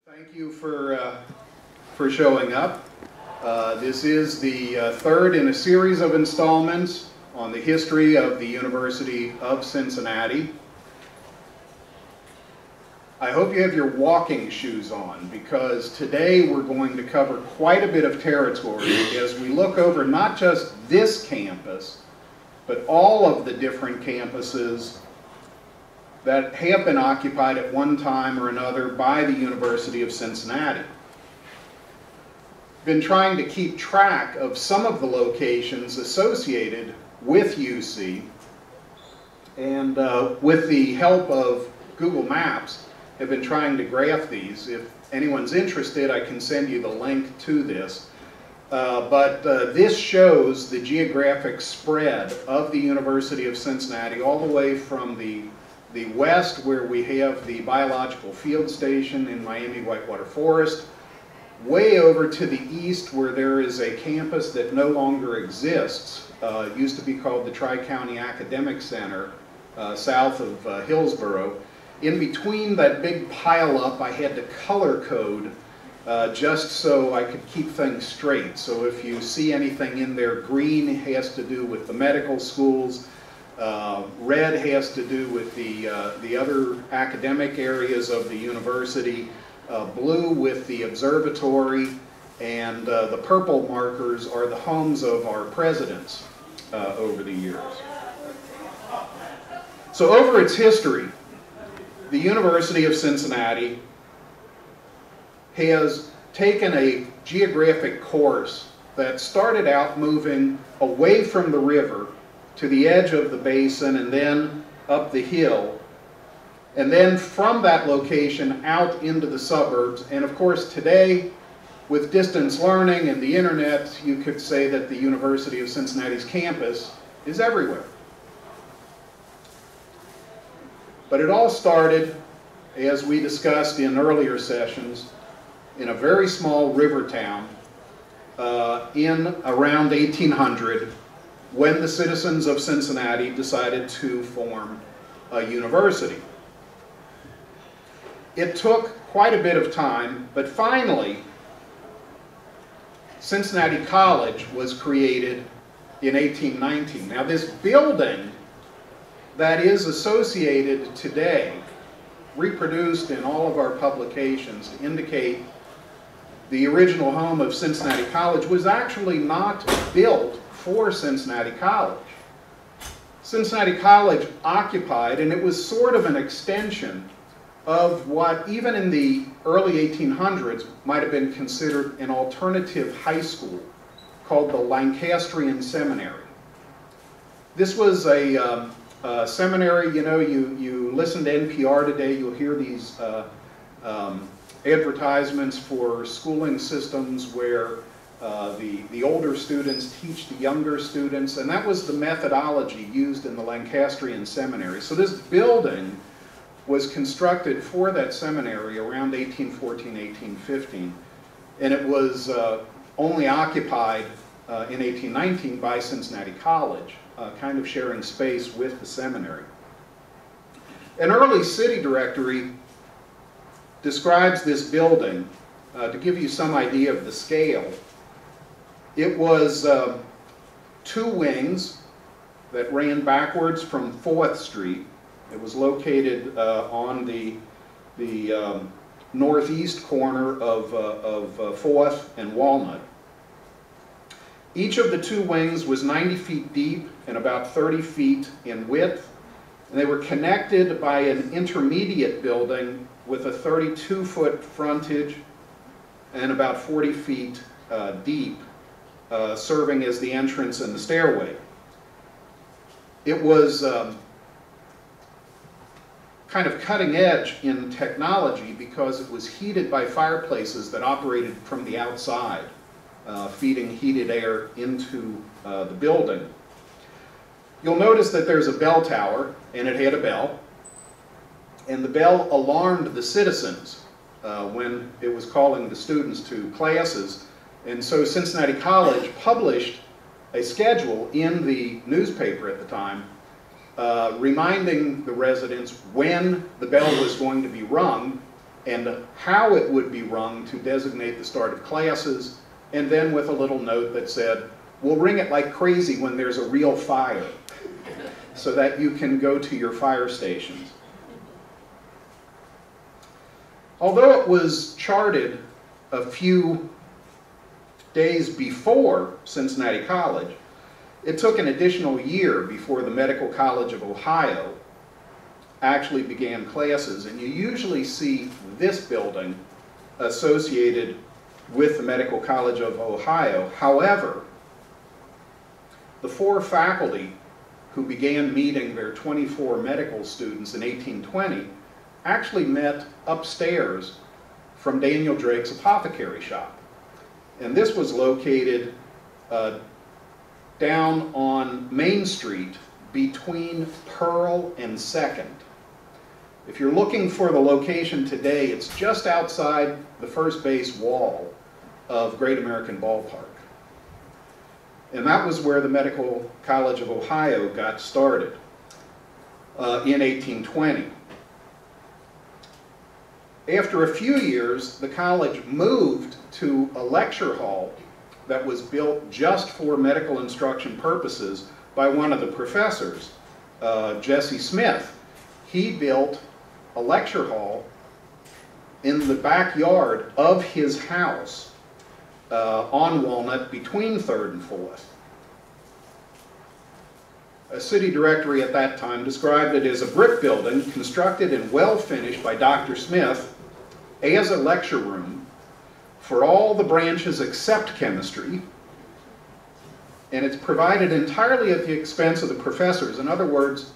Thank you for showing up. This is the third in a series of installments on the history of the University of Cincinnati. I hope you have your walking shoes on, because today we're going to cover quite a bit of territory as we look over not just this campus, but all of the different campuses that have been occupied at one time or another by the University of Cincinnati. Been trying to keep track of some of the locations associated with UC, and with the help of Google Maps, have been trying to graph these. If anyone's interested, I can send you the link to this. But this shows the geographic spread of the University of Cincinnati all the way from the west, where we have the biological field station in Miami Whitewater Forest, way over to the east, where there is a campus that no longer exists. It used to be called the Tri-County Academic Center, south of Hillsborough. In between that big pile-up, I had to color code just so I could keep things straight. So if you see anything in there, green has to do with the medical schools, red has to do with the other academic areas of the university, blue with the observatory, and the purple markers are the homes of our presidents over the years. So over its history, the University of Cincinnati has taken a geographic course that started out moving away from the river to the edge of the basin and then up the hill, and then from that location out into the suburbs. And of course today, with distance learning and the internet, you could say that the University of Cincinnati's campus is everywhere. But it all started, as we discussed in earlier sessions, in a very small river town in around 1800, when the citizens of Cincinnati decided to form a university. It took quite a bit of time, but finally Cincinnati College was created in 1819. Now this building that is associated today, reproduced in all of our publications to indicate the original home of Cincinnati College, was actually not built for Cincinnati College. Cincinnati College occupied, and it was sort of an extension of what even in the early 1800s might have been considered an alternative high school called the Lancastrian Seminary. This was a seminary. You know, you listen to NPR today, you'll hear these advertisements for schooling systems where the older students teach the younger students, and that was the methodology used in the Lancastrian Seminary. So this building was constructed for that seminary around 1814, 1815, and it was only occupied in 1819 by Cincinnati College, kind of sharing space with the seminary. An early city directory describes this building to give you some idea of the scale. It was 2 wings that ran backwards from 4th Street. It was located on the northeast corner of 4th and Walnut. Each of the 2 wings was 90 feet deep and about 30 feet in width, and they were connected by an intermediate building with a 32-foot frontage and about 40 feet deep, serving as the entrance and the stairway. It was kind of cutting edge in technology because it was heated by fireplaces that operated from the outside, feeding heated air into the building. You'll notice that there's a bell tower, and it had a bell, and the bell alarmed the citizens when it was calling the students to classes. And so Cincinnati College published a schedule in the newspaper at the time reminding the residents when the bell was going to be rung and how it would be rung to designate the start of classes, and then with a little note that said, we'll ring it like crazy when there's a real fire, so that you can go to your fire stations. Although it was charted a few days before Cincinnati College, it took an additional year before the Medical College of Ohio actually began classes, and you usually see this building associated with the Medical College of Ohio. However, the 4 faculty who began meeting their 24 medical students in 1820 actually met upstairs from Daniel Drake's apothecary shop. And this was located down on Main Street between Pearl and 2nd. If you're looking for the location today, it's just outside the first base wall of Great American Ballpark. And that was where the Medical College of Ohio got started in 1820. After a few years, the college moved to a lecture hall that was built just for medical instruction purposes by one of the professors, Jesse Smith. He built a lecture hall in the backyard of his house on Walnut between 3rd and 4th. A city directory at that time described it as a brick building constructed and well finished by Dr. Smith as a lecture room for all the branches except chemistry, and it's provided entirely at the expense of the professors. In other words,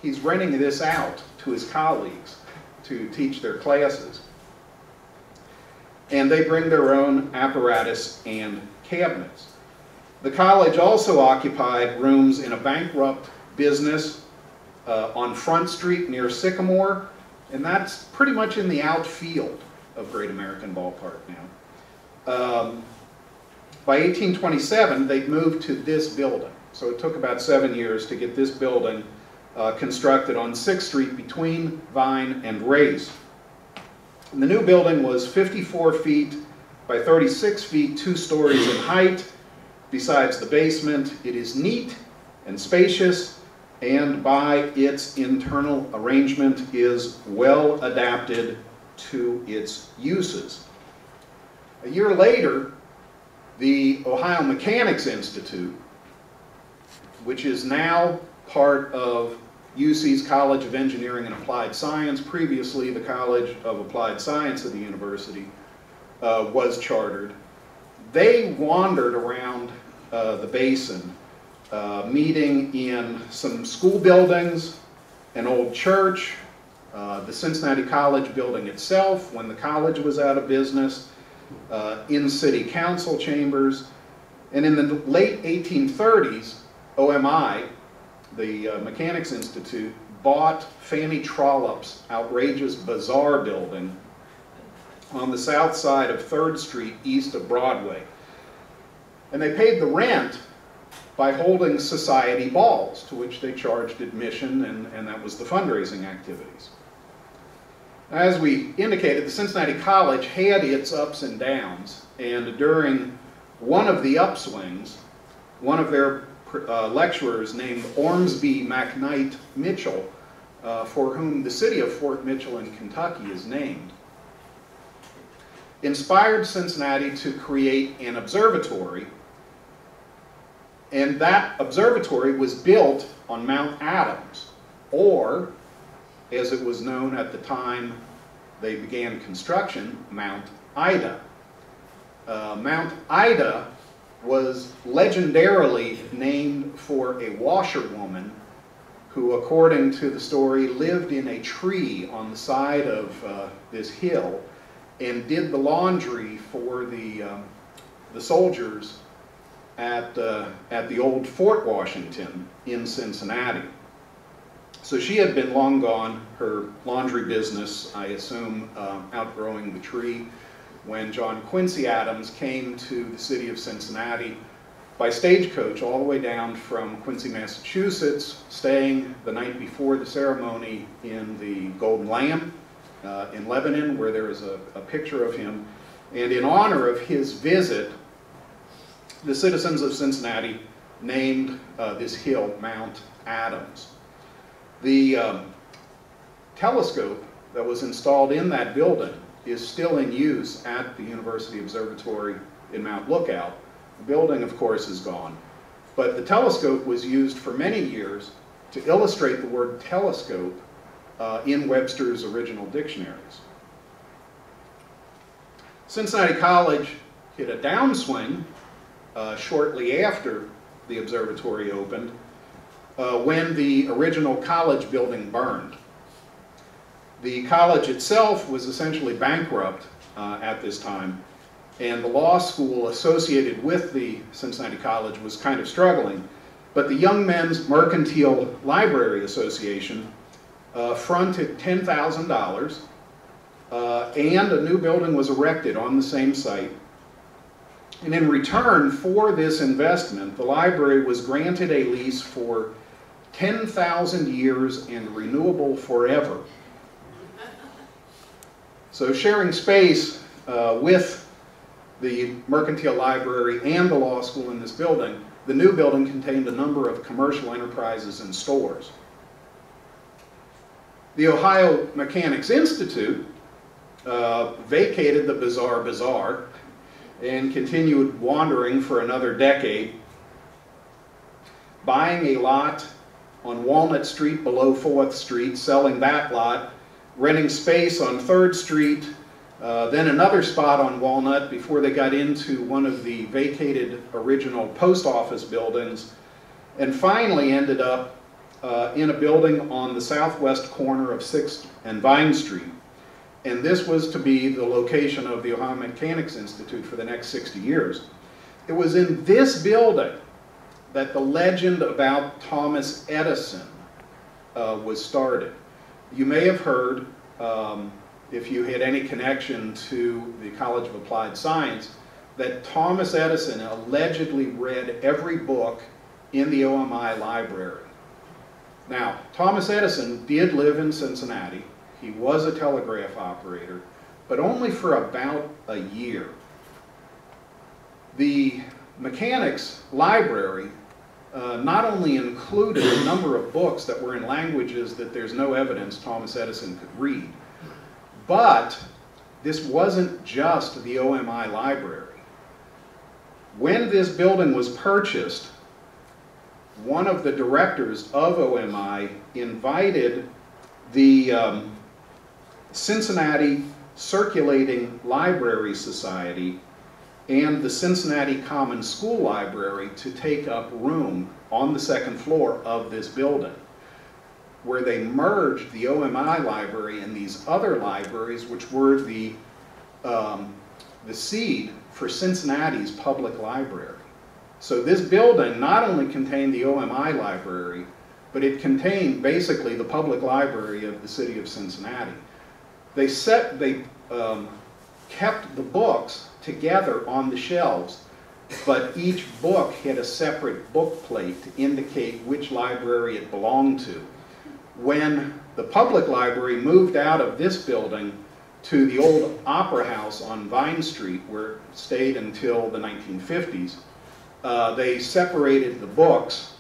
he's renting this out to his colleagues to teach their classes. And they bring their own apparatus and cabinets. The college also occupied rooms in a bankrupt business on Front Street near Sycamore, and that's pretty much in the outfield of Great American Ballpark now. By 1827, they'd moved to this building. So it took about 7 years to get this building constructed on 6th Street between Vine and Race. And the new building was 54 feet by 36 feet, 2 stories in height. Besides the basement, it is neat and spacious, and by its internal arrangement is well adapted to its uses. A year later, the Ohio Mechanics Institute, which is now part of UC's College of Engineering and Applied Science, previously the College of Applied Science of the university, was chartered. They wandered around the basin, meeting in some school buildings, an old church, the Cincinnati College building itself when the college was out of business, in city council chambers, and in the late 1830s, OMI, the Mechanics Institute, bought Fanny Trollope's outrageous bazaar building on the south side of 3rd Street east of Broadway. And they paid the rent by holding society balls, to which they charged admission, and that was the fundraising activities. As we indicated, the Cincinnati College had its ups and downs, and during one of the upswings, one of their lecturers named Ormsby McKnight Mitchell, for whom the city of Fort Mitchell in Kentucky is named, inspired Cincinnati to create an observatory, and that observatory was built on Mount Adams, or, as it was known at the time they began construction, Mount Ida. Mount Ida was legendarily named for a washerwoman who, according to the story, lived in a tree on the side of this hill and did the laundry for the soldiers at the old Fort Washington in Cincinnati. So she had been long gone, her laundry business, I assume, outgrowing the tree, when John Quincy Adams came to the city of Cincinnati by stagecoach all the way down from Quincy, Massachusetts, staying the night before the ceremony in the Golden Lamp, in Lebanon, where there is a picture of him. And in honor of his visit, the citizens of Cincinnati named this hill Mount Adams. The telescope that was installed in that building is still in use at the University Observatory in Mount Lookout. The building, of course, is gone. But the telescope was used for many years to illustrate the word telescope in Webster's original dictionaries. Cincinnati College hit a downswing shortly after the observatory opened when the original college building burned. The college itself was essentially bankrupt at this time, and the law school associated with the Cincinnati College was kind of struggling. But the Young Men's Mercantile Library Association fronted $10,000, and a new building was erected on the same site. And in return for this investment, the library was granted a lease for 10,000 years and renewable forever. So sharing space with the Mercantile Library and the law school in this building, the new building contained a number of commercial enterprises and stores. The Ohio Mechanics Institute vacated the bizarre bazaar and continued wandering for another decade, buying a lot on Walnut Street below 4th Street, selling that lot, renting space on 3rd Street, then another spot on Walnut before they got into one of the vacated original post office buildings, and finally ended up in a building on the southwest corner of 6th and Vine Street. And this was to be the location of the Ohio Mechanics Institute for the next 60 years. It was in this building that the legend about Thomas Edison was started. You may have heard, if you had any connection to the College of Applied Science, that Thomas Edison allegedly read every book in the OMI library. Now, Thomas Edison did live in Cincinnati. He was a telegraph operator, but only for about a year. The mechanics library not only included a number of books that were in languages that there's no evidence Thomas Edison could read, but this wasn't just the OMI library. When this building was purchased, one of the directors of OMI invited the Cincinnati Circulating Library Society and the Cincinnati Common School Library to take up room on the 2nd floor of this building, where they merged the OMI library and these other libraries, which were the seed for Cincinnati's public library. So this building not only contained the OMI library, but it contained basically the public library of the city of Cincinnati. They kept the books together on the shelves, but each book had a separate book plate to indicate which library it belonged to. When the public library moved out of this building to the old Opera House on Vine Street, where it stayed until the 1950s, they separated the books,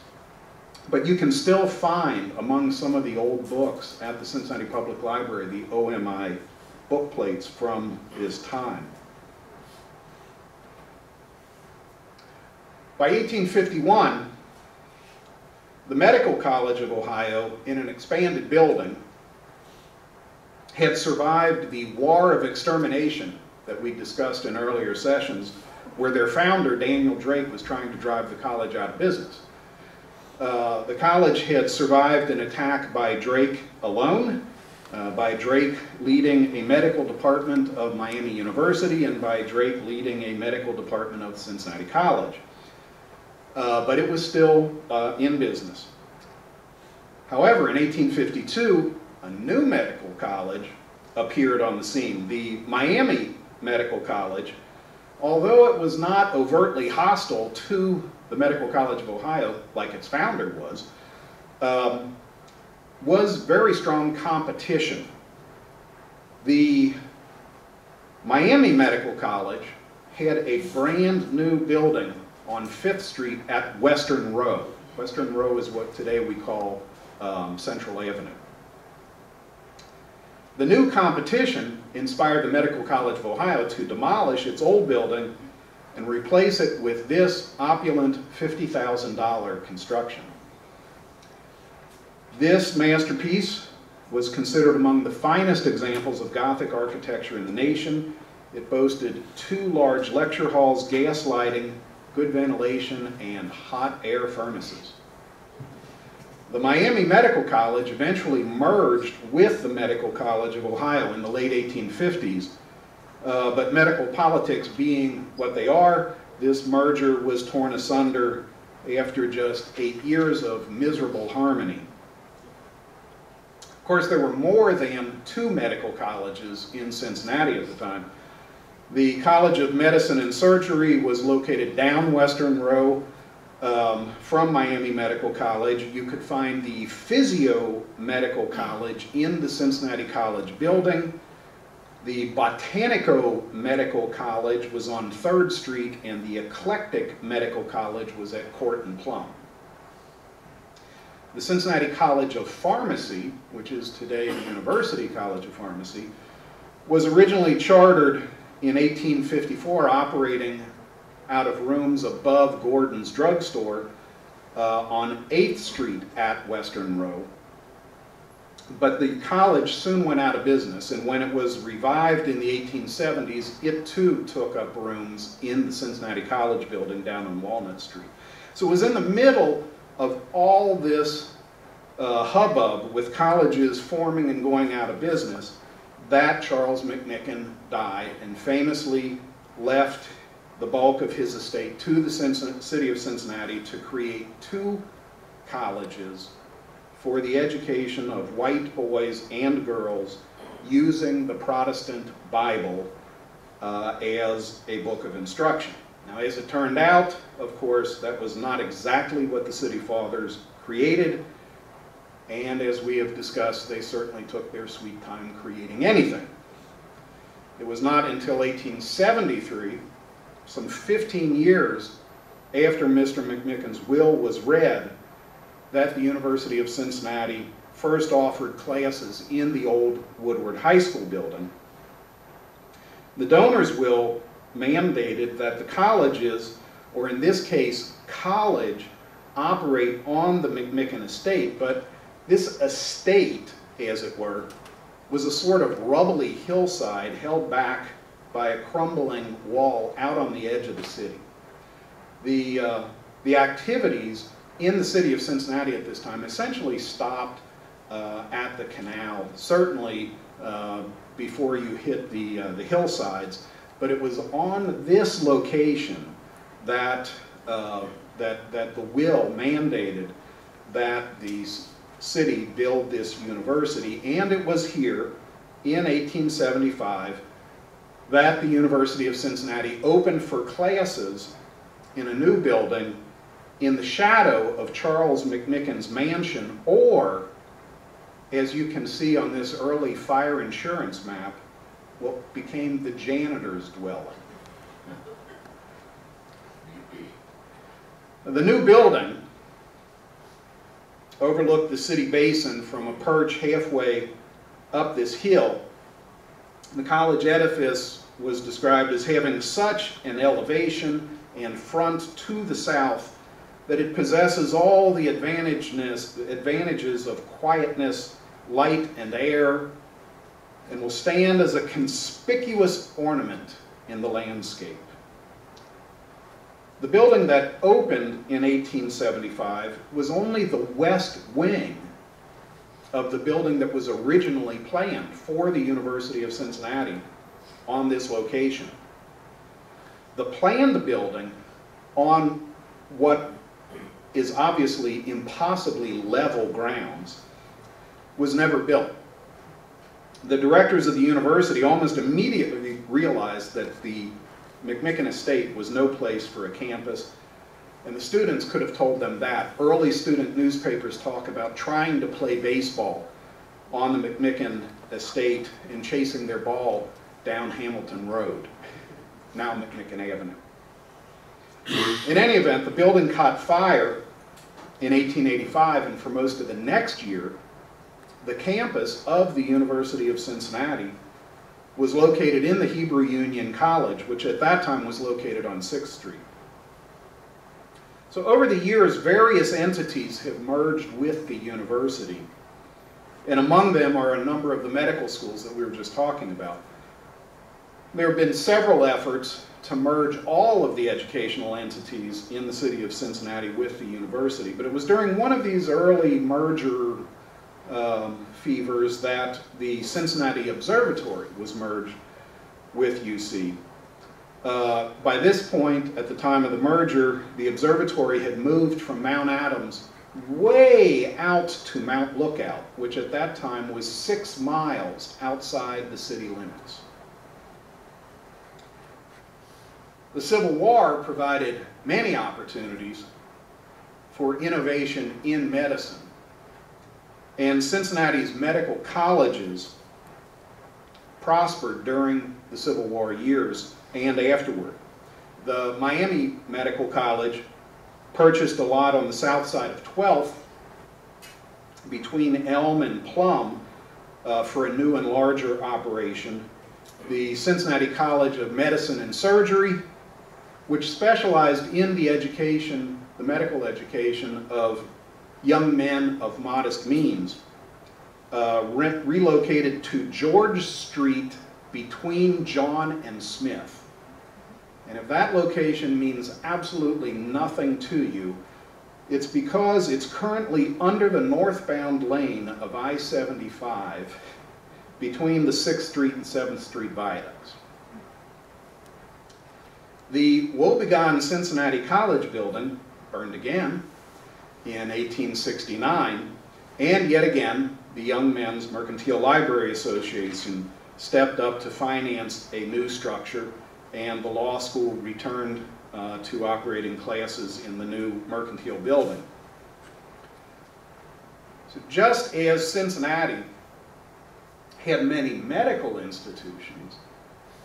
but you can still find among some of the old books at the Cincinnati Public Library the OMI book plates from this time. By 1851, the Medical College of Ohio, in an expanded building, had survived the war of extermination that we discussed in earlier sessions, where their founder, Daniel Drake, was trying to drive the college out of business. The college had survived an attack by Drake alone, by Drake leading a medical department of Miami University, and by Drake leading a medical department of Cincinnati College. But it was still in business. However, in 1852, a new medical college appeared on the scene. The Miami Medical College, although it was not overtly hostile to the Medical College of Ohio, like its founder was very strong competition. The Miami Medical College had a brand new building on 5th Street at Western Row. Western Row is what today we call Central Avenue. The new competition inspired the Medical College of Ohio to demolish its old building and replace it with this opulent $50,000 construction. This masterpiece was considered among the finest examples of Gothic architecture in the nation. It boasted 2 large lecture halls, gas lighting, good ventilation, and hot air furnaces. The Miami Medical College eventually merged with the Medical College of Ohio in the late 1850s, but medical politics being what they are, this merger was torn asunder after just 8 years of miserable harmony. Of course, there were more than 2 medical colleges in Cincinnati at the time. The College of Medicine and Surgery was located down Western Row from Miami Medical College. You could find the Physio Medical College in the Cincinnati College building. The Botanico Medical College was on 3rd Street, and the Eclectic Medical College was at Court and Plum. The Cincinnati College of Pharmacy, which is today the University College of Pharmacy, was originally chartered in 1854, operating out of rooms above Gordon's Drugstore on 8th Street at Western Row. But the college soon went out of business, and when it was revived in the 1870s, it too took up rooms in the Cincinnati College building down on Walnut Street. So it was in the middle of all this hubbub with colleges forming and going out of business that Charles McMicken died and famously left the bulk of his estate to the city of Cincinnati to create 2 colleges for the education of white boys and girls using the Protestant Bible as a book of instruction. Now, as it turned out, of course, that was not exactly what the city fathers created, and as we have discussed, they certainly took their sweet time creating anything. It was not until 1873, some 15 years after Mr. McMicken's will was read, that the University of Cincinnati first offered classes in the old Woodward High School building. The donor's will mandated that the colleges, or in this case, college, operate on the McMicken estate, but this estate, as it were, was a sort of rubbly hillside held back by a crumbling wall out on the edge of the city. The activities in the city of Cincinnati at this time essentially stopped at the canal, certainly before you hit the hillsides, but it was on this location that, that the will mandated that the city build this university, and it was here in 1875 that the University of Cincinnati opened for classes in a new building in the shadow of Charles McMicken's mansion, or, as you can see on this early fire insurance map, what became the janitor's dwelling. The new building overlooked the city basin from a perch halfway up this hill. The college edifice was described as having such an elevation and front to the south that it possesses all the advantages of quietness, light, and air, and will stand as a conspicuous ornament in the landscape. The building that opened in 1875 was only the west wing of the building that was originally planned for the University of Cincinnati on this location. The planned building on what is obviously impossibly level grounds was never built. The directors of the university almost immediately realized that the McMicken estate was no place for a campus, and the students could have told them that. Early student newspapers talk about trying to play baseball on the McMicken estate and chasing their ball down Hamilton Road, now McMicken Avenue. In any event, the building caught fire in 1885, and for most of the next year, the campus of the University of Cincinnati was located in the Hebrew Union College, which at that time was located on 6th Street. So over the years, various entities have merged with the university, and among them are a number of the medical schools that we were just talking about. There have been several efforts to merge all of the educational entities in the city of Cincinnati with the university, but it was during one of these early merger fevers that the Cincinnati Observatory was merged with UC. By this point, at the time of the merger, the observatory had moved from Mount Adams way out to Mount Lookout, which at that time was 6 miles outside the city limits. The Civil War provided many opportunities for innovation in medicine, and Cincinnati's medical colleges prospered during the Civil War years and afterward. The Miami Medical College purchased a lot on the south side of 12th between Elm and Plum for a new and larger operation. The Cincinnati College of Medicine and Surgery, which specialized in the education, the medical education of young men of modest means, relocated to George Street between John and Smith. And if that location means absolutely nothing to you, it's because it's currently under the northbound lane of I-75 between the 6th Street and 7th Street viaducts. The woebegone Cincinnati College building burned again in 1869, and yet again, the Young Men's Mercantile Library Association stepped up to finance a new structure, and the law school returned to operating classes in the new mercantile building. So just as Cincinnati had many medical institutions,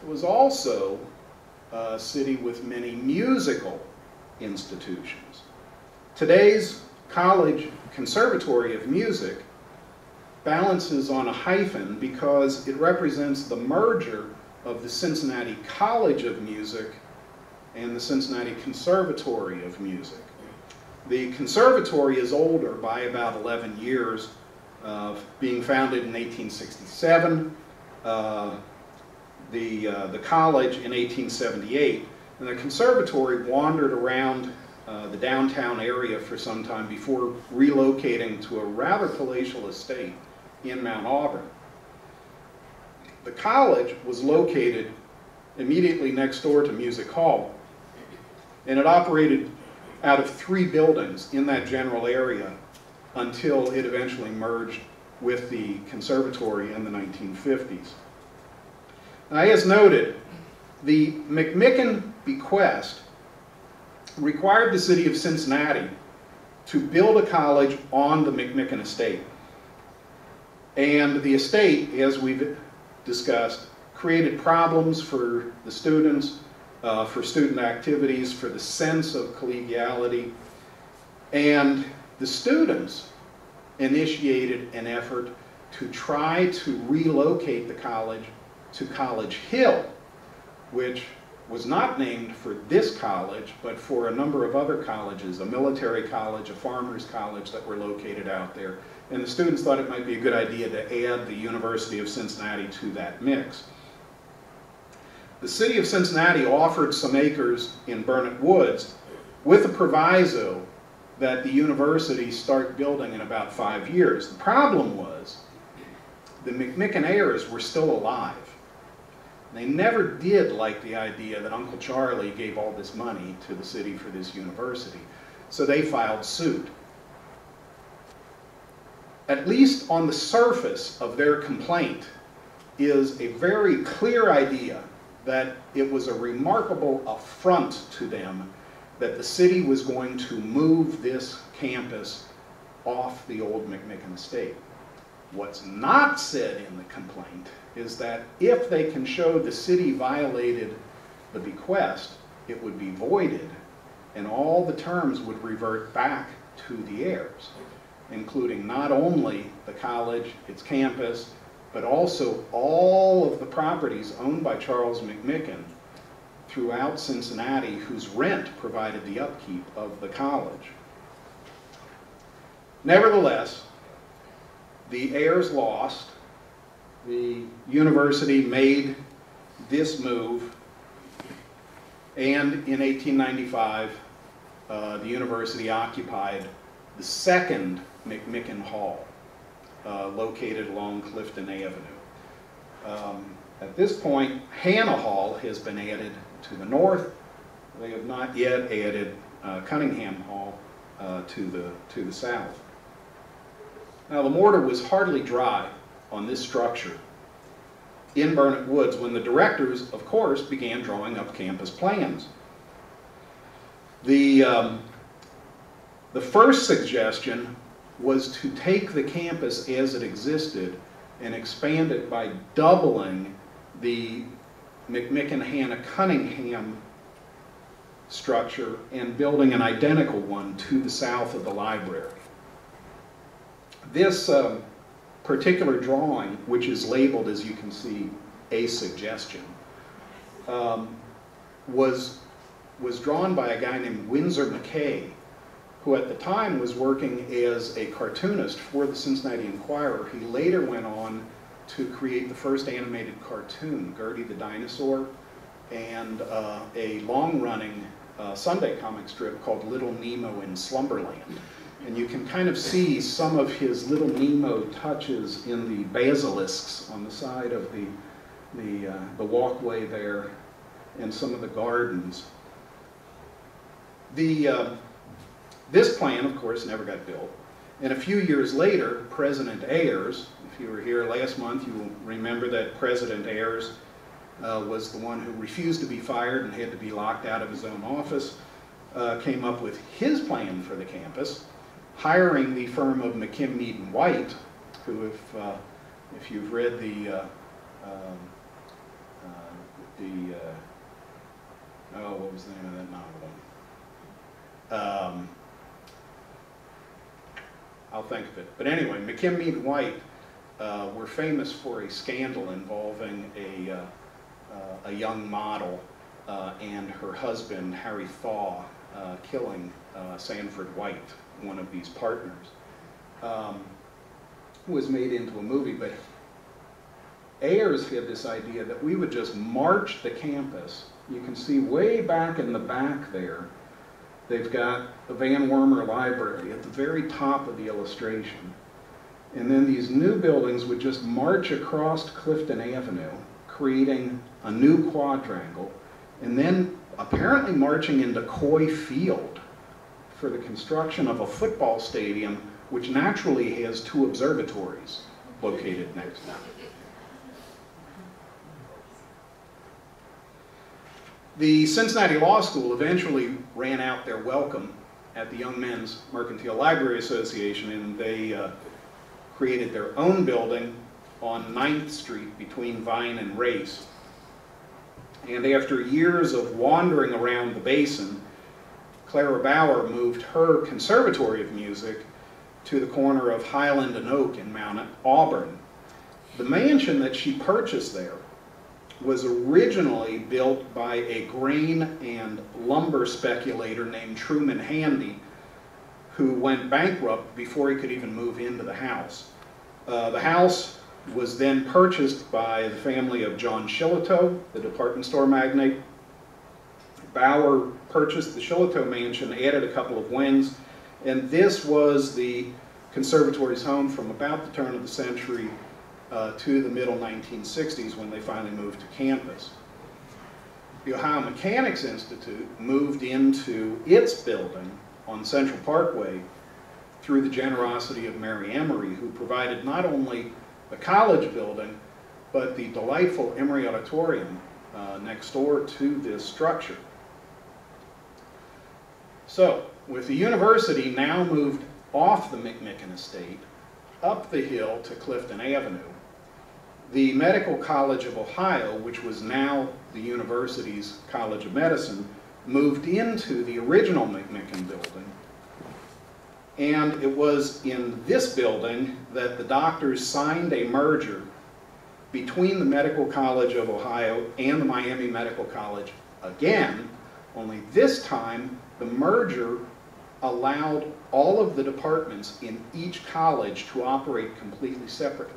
it was also a city with many musical institutions. Today's College Conservatory of Music balances on a hyphen because it represents the merger of the Cincinnati College of Music and the Cincinnati Conservatory of Music. The conservatory is older by about 11 years, being founded in 1867, the college in 1878, and the conservatory wandered around the downtown area for some time before relocating to a rather palatial estate in Mount Auburn. The college was located immediately next door to Music Hall, and it operated out of 3 buildings in that general area until it eventually merged with the conservatory in the 1950s. Now, as noted, the McMicken bequest required the city of Cincinnati to build a college on the McMicken estate. And the estate, as we've discussed, created problems for the students, for student activities, for the sense of collegiality. And the students initiated an effort to try to relocate the college to College Hill, which was not named for this college, but for a number of other colleges, a military college, a farmer's college that were located out there. And the students thought it might be a good idea to add the University of Cincinnati to that mix. The city of Cincinnati offered some acres in Burnett Woods with a proviso that the university start building in about 5 years. The problem was the McMicken heirs were still alive. They never did like the idea that Uncle Charlie gave all this money to the city for this university, so they filed suit. At least on the surface of their complaint is a very clear idea that it was a remarkable affront to them that the city was going to move this campus off the old McMicken estate. What's not said in the complaint is that if they can show the city violated the bequest, it would be voided, and all the terms would revert back to the heirs, including not only the college, its campus, but also all of the properties owned by Charles McMicken throughout Cincinnati, whose rent provided the upkeep of the college. Nevertheless, the heirs lost. The university made this move, and in 1895, the university occupied the second McMicken Hall, located along Clifton Avenue. At this point, Hannah Hall has been added to the north. They have not yet added Cunningham Hall to the south. Now, the mortar was hardly dry on this structure in Burnet Woods when the directors, of course, began drawing up campus plans. The first suggestion was to take the campus as it existed and expand it by doubling the McMicken-Hannah-Cunningham structure and building an identical one to the south of the library. This particular drawing, which is labeled, as you can see, a suggestion, was drawn by a guy named Windsor McKay, who at the time was working as a cartoonist for the Cincinnati Enquirer. He later went on to create the first animated cartoon, Gertie the Dinosaur, and a long-running Sunday comic strip called Little Nemo in Slumberland. And you can kind of see some of his Little Nemo touches in the basilisks on the side of the walkway there and some of the gardens. This plan, of course, never got built. And a few years later, President Ayers, if you were here last month, you will remember that President Ayers was the one who refused to be fired and had to be locked out of his own office, came up with his plan for the campus, hiring the firm of McKim, Mead & White, who, if you've read what was the name of that novel? I'll think of it. But anyway, McKim, Mead & White were famous for a scandal involving a young model and her husband, Harry Thaw, killing Sanford White, one of these partners, was made into a movie. But Ayers had this idea that we would just march the campus. You can see way back in the back there, they've got the Van Wormer Library at the very top of the illustration. And then these new buildings would just march across Clifton Avenue, creating a new quadrangle, and then apparently marching into Coy Field for the construction of a football stadium, which naturally has two observatories located next to it. The Cincinnati Law School eventually ran out their welcome at the Young Men's Mercantile Library Association, and they created their own building on 9th Street between Vine and Race. And after years of wandering around the basin, Clara Bauer moved her Conservatory of Music to the corner of Highland and Oak in Mount Auburn. The mansion that she purchased there was originally built by a grain and lumber speculator named Truman Handy, who went bankrupt before he could even move into the house. The house was then purchased by the family of John Shillitoe, the department store magnate. Bauer purchased the Shillitoe mansion, added a couple of wings, and this was the conservatory's home from about the turn of the century to the middle 1960s, when they finally moved to campus. The Ohio Mechanics Institute moved into its building on Central Parkway through the generosity of Mary Emery, who provided not only the college building, but the delightful Emery Auditorium next door to this structure. So, with the university now moved off the McMicken estate, up the hill to Clifton Avenue. The Medical College of Ohio, which was now the university's College of Medicine, moved into the original McMicken building. And it was in this building that the doctors signed a merger between the Medical College of Ohio and the Miami Medical College again, only this time the merger allowed all of the departments in each college to operate completely separately.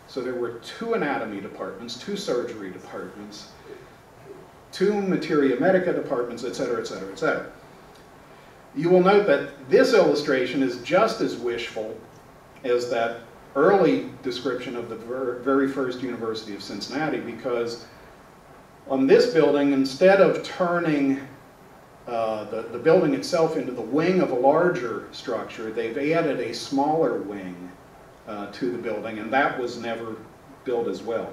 So there were 2 anatomy departments, 2 surgery departments, 2 materia medica departments, etc., etc., etc. You will note that this illustration is just as wishful as that early description of the very first University of Cincinnati, because on this building, instead of turning the building itself into the wing of a larger structure, they've added a smaller wing to the building, and that was never built as well.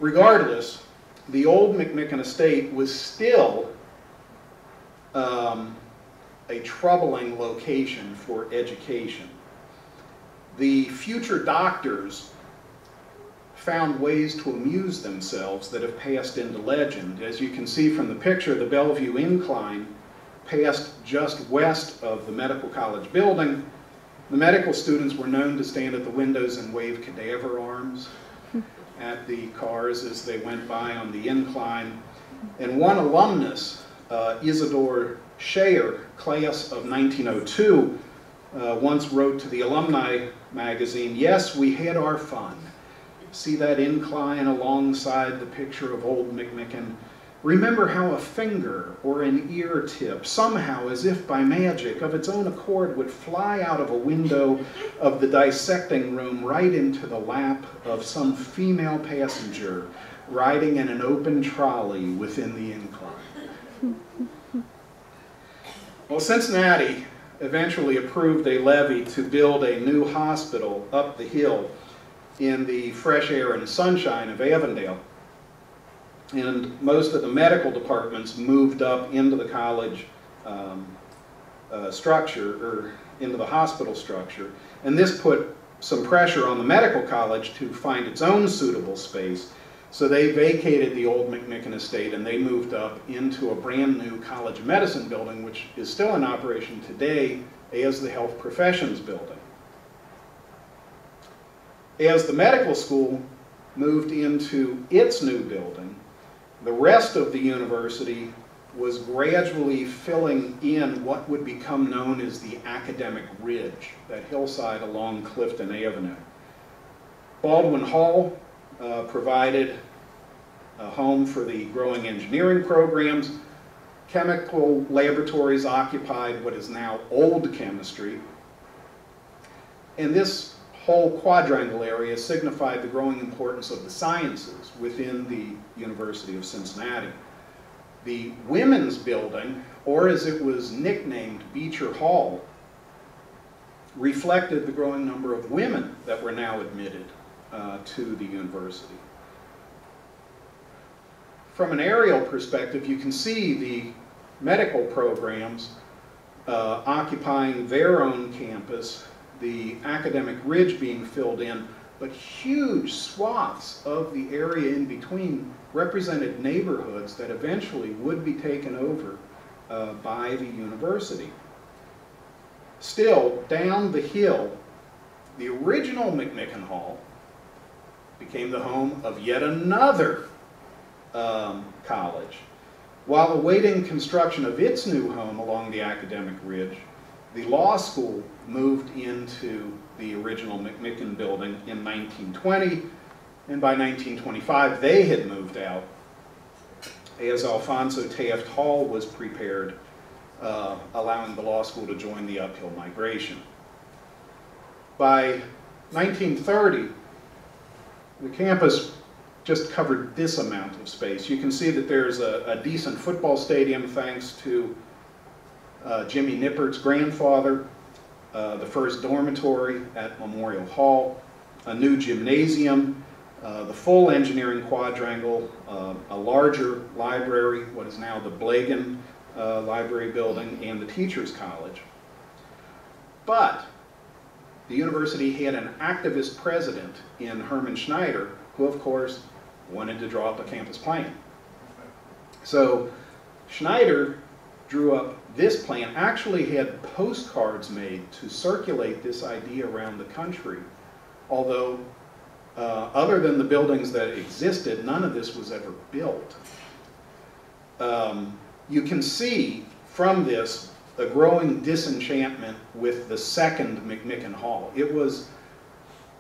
Regardless, the old McMicken estate was still a troubling location for education. The future doctors found ways to amuse themselves that have passed into legend. As you can see from the picture, the Bellevue Incline passed just west of the Medical College building. The medical students were known to stand at the windows and wave cadaver arms at the cars as they went by on the incline. And one alumnus, Isidore Shayer, class of 1902, once wrote to the alumni magazine, "Yes, we had our fun. See that incline alongside the picture of old McMicken? Remember how a finger or an ear tip, somehow as if by magic, of its own accord would fly out of a window of the dissecting room right into the lap of some female passenger riding in an open trolley within the incline." Well, Cincinnati eventually approved a levy to build a new hospital up the hill in the fresh air and sunshine of Avondale. And most of the medical departments moved up into the college structure, or into the hospital structure. And this put some pressure on the medical college to find its own suitable space. So they vacated the old McMicken estate and they moved up into a brand new College of Medicine building, which is still in operation today as the Health Professions Building. As the medical school moved into its new building, the rest of the university was gradually filling in what would become known as the academic ridge, that hillside along Clifton Avenue. Baldwin Hall provided a home for the growing engineering programs. Chemical laboratories occupied what is now old chemistry. And this whole quadrangle area signified the growing importance of the sciences within the University of Cincinnati. The women's building, or as it was nicknamed, Beecher Hall, reflected the growing number of women that were now admitted to the university. From an aerial perspective, you can see the medical programs occupying their own campus, the academic ridge being filled in, but huge swaths of the area in between represented neighborhoods that eventually would be taken over by the university. Still, down the hill, the original McMicken Hall became the home of yet another college. While awaiting construction of its new home along the academic ridge, the law school moved into the original McMicken building in 1920, and by 1925 they had moved out as Alfonso Taft Hall was prepared, allowing the law school to join the uphill migration. By 1930, the campus just covered this amount of space. You can see that there's a decent football stadium thanks to Jimmy Nippert's grandfather, the first dormitory at Memorial Hall, a new gymnasium, the full engineering quadrangle, a larger library, what is now the Blagan Library Building, and the Teachers College. But the university had an activist president in Herman Schneider, who of course wanted to draw up a campus plan. So Schneider drew up this plan, actually had postcards made to circulate this idea around the country, although other than the buildings that existed, none of this was ever built. You can see from this a growing disenchantment with the second McMicken Hall. It was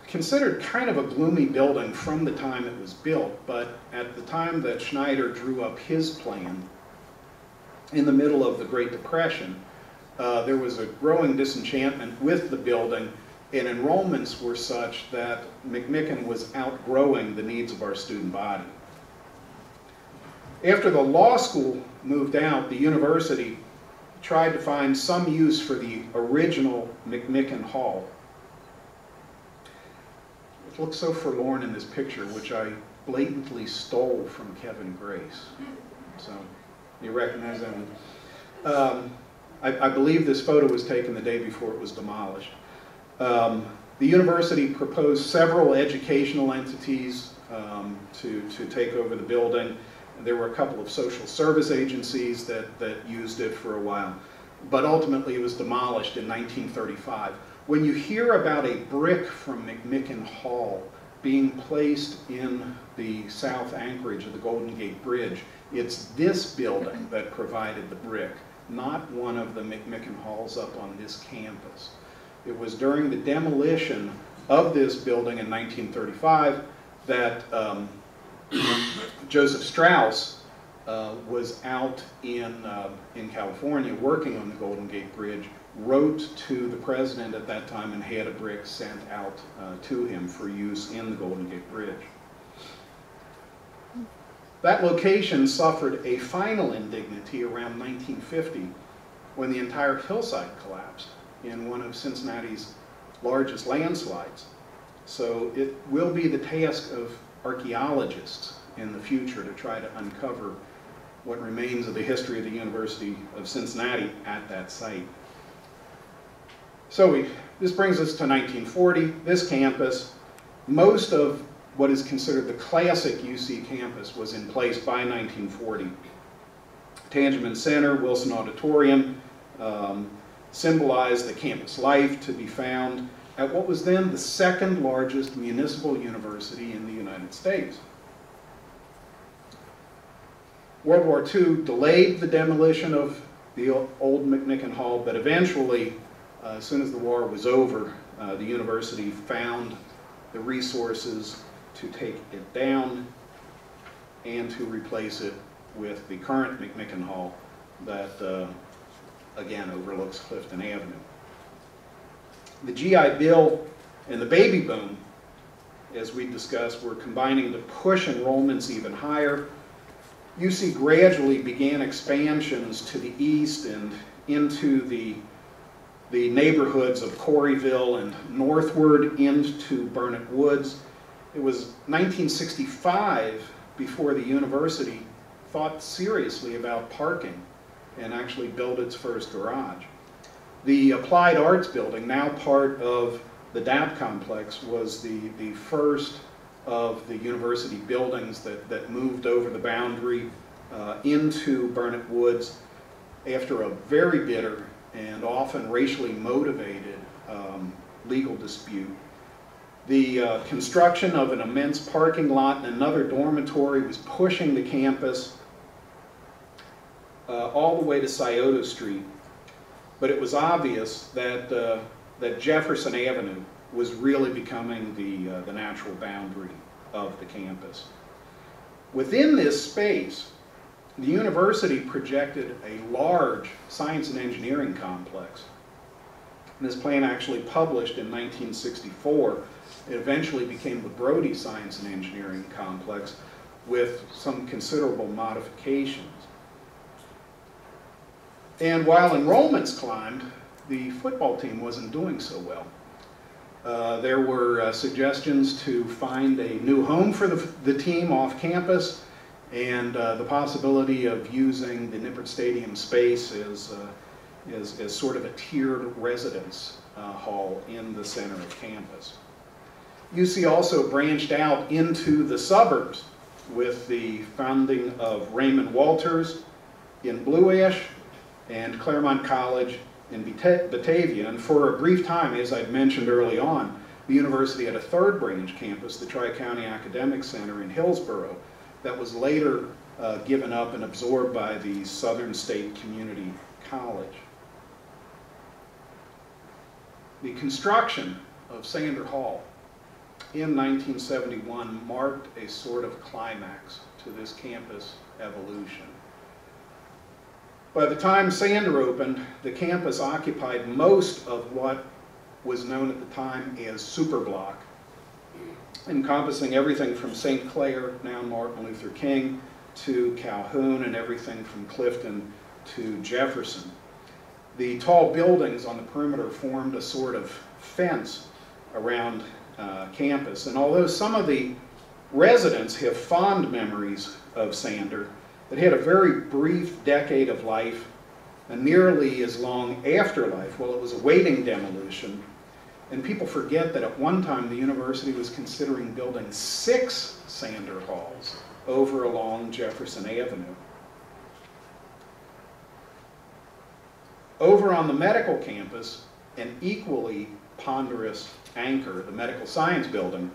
considered kind of a gloomy building from the time it was built, but at the time that Schneider drew up his plan, in the middle of the Great Depression, there was a growing disenchantment with the building, and enrollments were such that McMicken was outgrowing the needs of our student body. After the law school moved out, the university tried to find some use for the original McMicken Hall. It looks so forlorn in this picture, which I blatantly stole from Kevin Grace. So, you recognize that one? I believe this photo was taken the day before it was demolished. The university proposed several educational entities to take over the building. There were a couple of social service agencies that used it for a while, but ultimately it was demolished in 1935. When you hear about a brick from McMicken Hall being placed in the south anchorage of the Golden Gate Bridge, it's this building that provided the brick, not one of the McMicken Halls up on this campus. It was during the demolition of this building in 1935 that Joseph Strauss was out in California working on the Golden Gate Bridge, wrote to the president at that time and had a brick sent out to him for use in the Golden Gate Bridge. That location suffered a final indignity around 1950 when the entire hillside collapsed in one of Cincinnati's largest landslides. So it will be the task of archaeologists in the future to try to uncover what remains of the history of the University of Cincinnati at that site. So this brings us to 1940. This campus, most of what is considered the classic UC campus was in place by 1940. Tangeman Center, Wilson Auditorium symbolized the campus life to be found at what was then the second largest municipal university in the United States. World War II delayed the demolition of the old McMicken Hall, but eventually, as soon as the war was over, the university found the resources to take it down and to replace it with the current McMicken Hall that, again, overlooks Clifton Avenue. The GI Bill and the baby boom, as we discussed, were combining to push enrollments even higher. UC gradually began expansions to the east and into the neighborhoods of Corryville and northward into Burnett Woods. It was 1965 before the university thought seriously about parking and actually built its first garage. The Applied Arts Building, now part of the DAP complex, was the first of the university buildings that moved over the boundary into Burnett Woods after a very bitter and often racially motivated legal dispute. The construction of an immense parking lot and another dormitory was pushing the campus all the way to Scioto Street. But it was obvious that, that Jefferson Avenue was really becoming the natural boundary of the campus. Within this space, the university projected a large science and engineering complex. And this plan actually published in 1964. It eventually became the Brody Science and Engineering Complex with some considerable modifications. And while enrollments climbed, the football team wasn't doing so well. There were suggestions to find a new home for the team off campus, and the possibility of using the Nippert Stadium space as sort of a tiered residence hall in the center of campus. UC also branched out into the suburbs with the founding of Raymond Walters in Blue Ash and Claremont College in Batavia. And for a brief time, as I'd mentioned early on, the university had a third branch campus, the Tri-County Academic Center in Hillsborough, that was later given up and absorbed by the Southern State Community College. The construction of Sander Hall in 1971 marked a sort of climax to this campus evolution. By the time Sander opened, the campus occupied most of what was known at the time as Superblock, encompassing everything from St. Clair, now Martin Luther King, to Calhoun, and everything from Clifton to Jefferson. The tall buildings on the perimeter formed a sort of fence around campus, and although some of the residents have fond memories of Sander, it had a very brief decade of life, and nearly as long afterlife while it was awaiting demolition. And people forget that at one time the university was considering building 6 Sander Halls over along Jefferson Avenue. Over on the medical campus, an equally ponderous anchor, the Medical Science Building,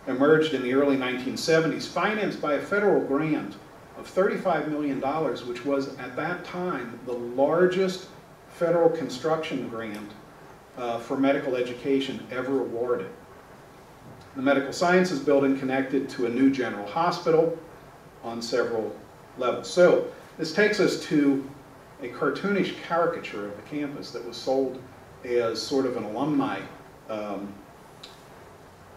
emerged in the early 1970s, financed by a federal grant of $35 million, which was at that time the largest federal construction grant for medical education ever awarded. The Medical Sciences Building connected to a new general hospital on several levels. So this takes us to a cartoonish caricature of the campus that was sold as sort of an alumni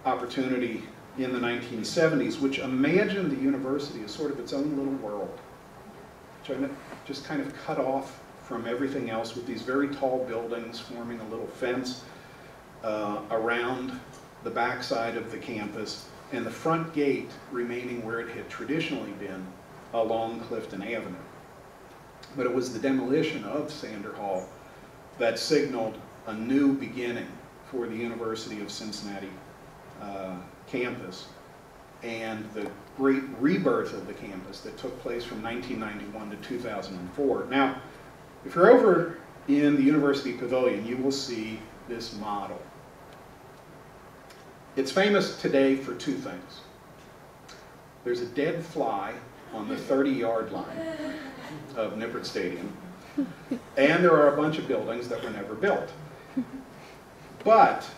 opportunity in the 1970s, which imagined the university as sort of its own little world, just kind of cut off from everything else with these very tall buildings forming a little fence around the backside of the campus, and the front gate remaining where it had traditionally been along Clifton Avenue. But it was the demolition of Sander Hall that signaled a new beginning for the University of Cincinnati campus, and the great rebirth of the campus that took place from 1991 to 2004. Now, if you're over in the University Pavilion, you will see this model. It's famous today for 2 things. There's a dead fly on the 30-yard line of Nippert Stadium, and there are a bunch of buildings that were never built. But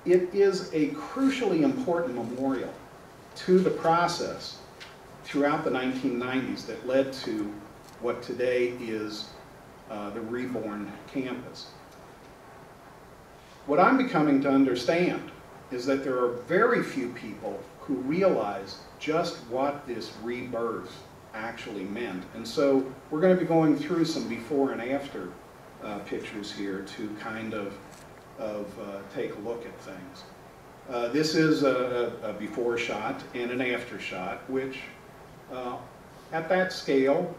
it is a crucially important memorial to the process throughout the 1990s that led to what today is the reborn campus. What I'm becoming to understand is that there are very few people who realize just what this rebirth actually meant. And so we're going to be going through some before and after pictures here to kind of take a look at things. This is a before shot and an after shot, which at that scale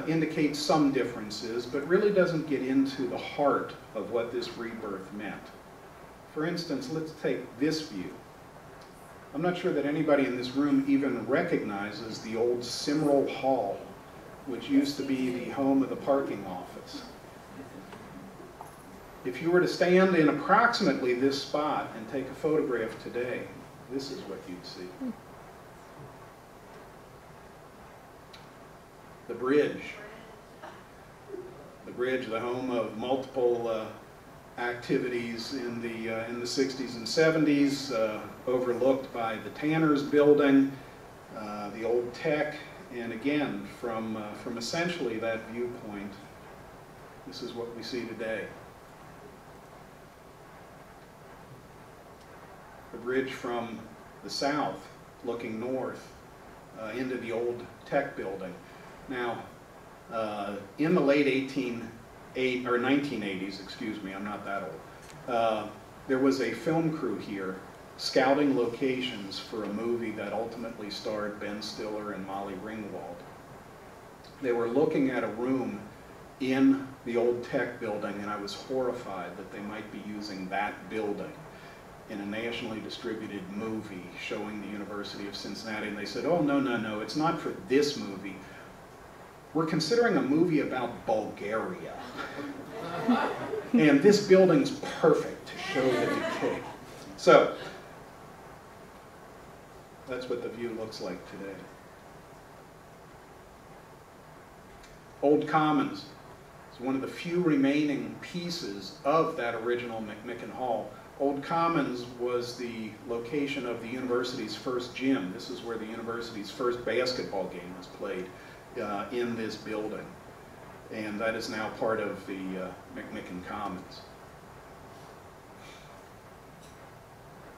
indicates some differences, but really doesn't get into the heart of what this rebirth meant. For instance, let's take this view. I'm not sure that anybody in this room even recognizes the old Simrel Hall, which used to be the home of the parking office. If you were to stand in approximately this spot and take a photograph today, this is what you'd see. The bridge. The bridge, the home of multiple activities in the 60s and 70s, overlooked by the Tanner's building, the old tech, and again, from essentially that viewpoint, this is what we see today. The bridge from the south, looking north into the old tech building. Now, in the late 1980s, excuse me, I'm not that old, there was a film crew here scouting locations for a movie that ultimately starred Ben Stiller and Molly Ringwald. They were looking at a room in the old tech building, and I was horrified that they might be using that building in a nationally distributed movie showing the University of Cincinnati. And they said, oh, no, no, no, it's not for this movie. We're considering a movie about Bulgaria. And this building's perfect to show the decay. So, that's what the view looks like today. Old Commons is one of the few remaining pieces of that original McMicken Hall. Old Commons was the location of the university's first gym. This is where the university's first basketball game was played, in this building. And that is now part of the McMicken Commons.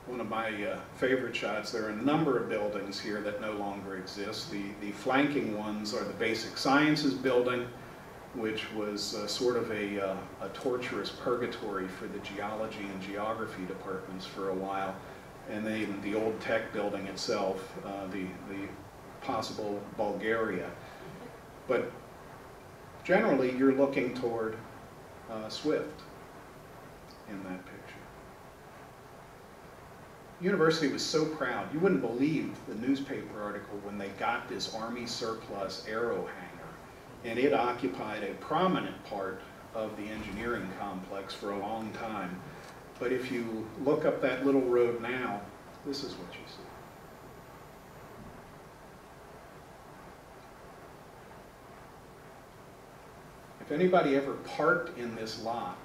One of my favorite shots, there are a number of buildings here that no longer exist. The flanking ones are the Basic Sciences building, which was sort of a torturous purgatory for the geology and geography departments for a while. And then the old tech building itself, the possible Bulgaria. But generally, you're looking toward Swift in that picture. University was so proud. You wouldn't believe the newspaper article when they got this Army surplus arrow hanger, and it occupied a prominent part of the engineering complex for a long time. But if you look up that little road now, this is what you see. If anybody ever parked in this lot,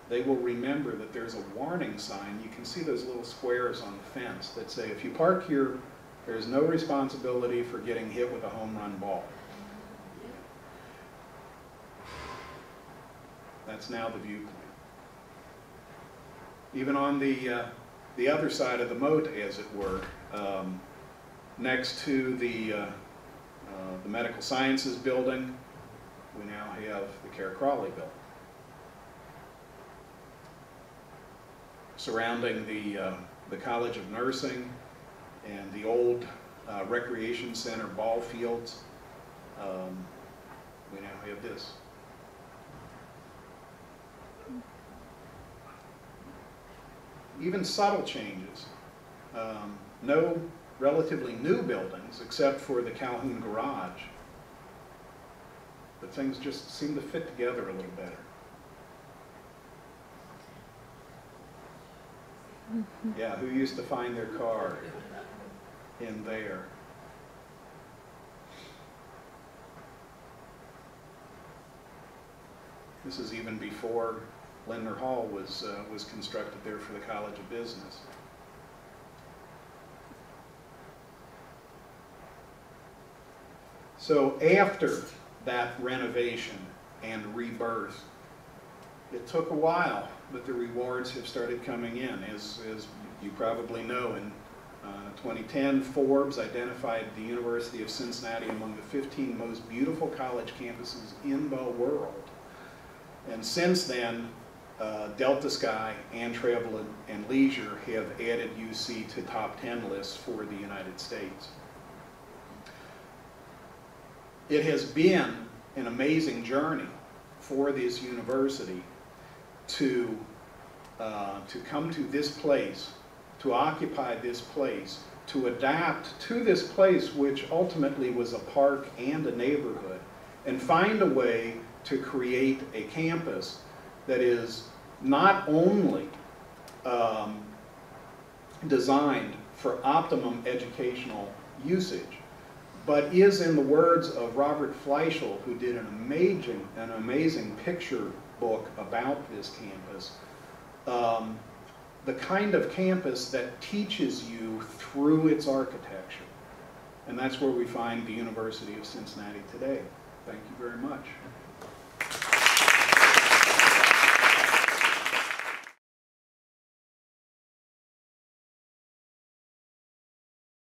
they will remember that there's a warning sign. You can see those little squares on the fence that say, if you park here, there's no responsibility for getting hit with a home run ball. That's now the viewpoint. Even on the other side of the moat, as it were, next to the Medical Sciences building, we now have the Kerr-Crawley building. Surrounding the College of Nursing and the old recreation center ball fields, we now have this. Even subtle changes. No relatively new buildings except for the Calhoun Garage. But things just seem to fit together a little better. Yeah, who used to find their car in there? This is even before Lindner Hall was constructed there for the College of Business. So after that renovation and rebirth, it took a while, but the rewards have started coming in. As you probably know, in 2010, Forbes identified the University of Cincinnati among the 15 most beautiful college campuses in the world. And since then, Delta Sky and Travel and Leisure have added UC to top 10 lists for the United States. It has been an amazing journey for this university to come to this place, to occupy this place, to adapt to this place, which ultimately was a park and a neighborhood, and find a way to create a campus that is not only designed for optimum educational usage, but is, in the words of Robert Fleischl, who did an amazing picture book about this campus, the kind of campus that teaches you through its architecture. And that's where we find the University of Cincinnati today. Thank you very much.